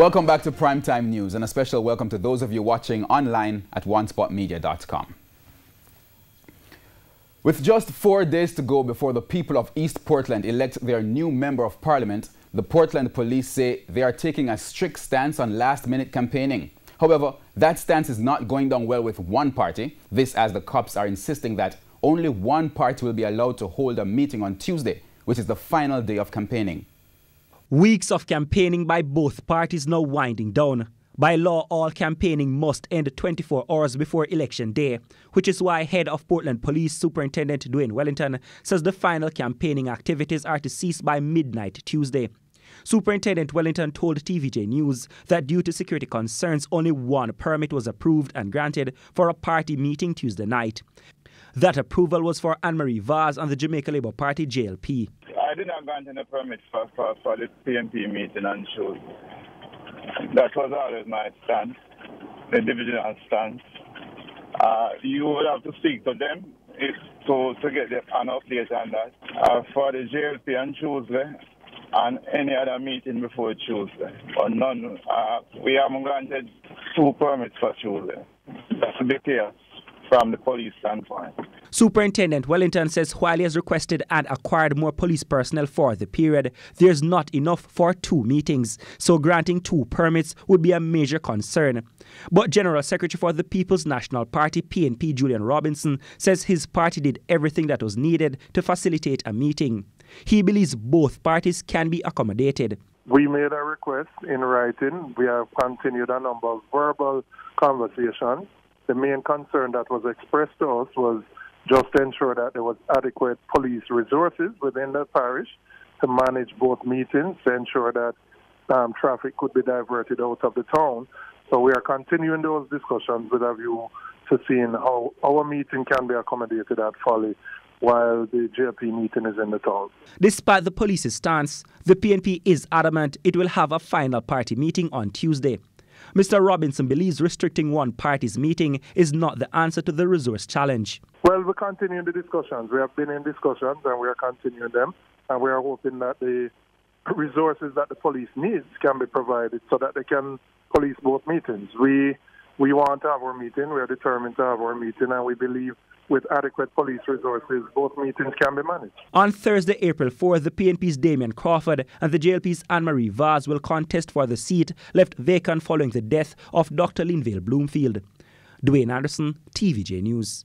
Welcome back to Primetime News, and a special welcome to those of you watching online at onespotmedia.com. With just 4 days to go before the people of East Portland elect their new Member of Parliament, the Portland police say they are taking a strict stance on last-minute campaigning. However, that stance is not going down well with one party, this as the cops are insisting that only one party will be allowed to hold a meeting on Tuesday, which is the final day of campaigning. Weeks of campaigning by both parties now winding down. By law, all campaigning must end 24 hours before Election Day, which is why Head of Portland Police Superintendent Dwayne Wellington says the final campaigning activities are to cease by midnight Tuesday. Superintendent Wellington told TVJ News that due to security concerns, only one permit was approved and granted for a party meeting Tuesday night. That approval was for Anne-Marie Vaz and the Jamaica Labour Party JLP. I did not grant any permit for the PNP meeting on Tuesday. That was always my stance, the divisional stance. You would have to speak to them to get an update on that. For the JLP on Tuesday and any other meeting before Tuesday, or none. We haven't granted 2 permits for Tuesday. That's the case from the police standpoint. Superintendent Wellington says while he has requested and acquired more police personnel for the period, there's not enough for 2 meetings, so granting 2 permits would be a major concern. But General Secretary for the People's National Party, PNP, Julian Robinson, says his party did everything that was needed to facilitate a meeting. He believes both parties can be accommodated. We made a request in writing. We have continued a number of verbal conversations. The main concern that was expressed to us was just to ensure that there was adequate police resources within the parish to manage both meetings, to ensure that traffic could be diverted out of the town. So we are continuing those discussions with a view to seeing how our meeting can be accommodated at Folly while the JP meeting is in the town. Despite the police's stance, the PNP is adamant it will have a final party meeting on Tuesday. Mr. Robinson believes restricting one party's meeting is not the answer to the resource challenge. Well, we're continuing the discussions. We have been in discussions and we are continuing them. And we are hoping that the resources that the police needs can be provided so that they can police both meetings. We want to have our meeting. We are determined to have our meeting, and we believe with adequate police resources, both meetings can be managed. On Thursday, April 4th, the PNP's Damian Crawford and the JLP's Anne-Marie Vaz will contest for the seat left vacant following the death of Dr. Linvale Bloomfield. Dwayne Anderson, TVJ News.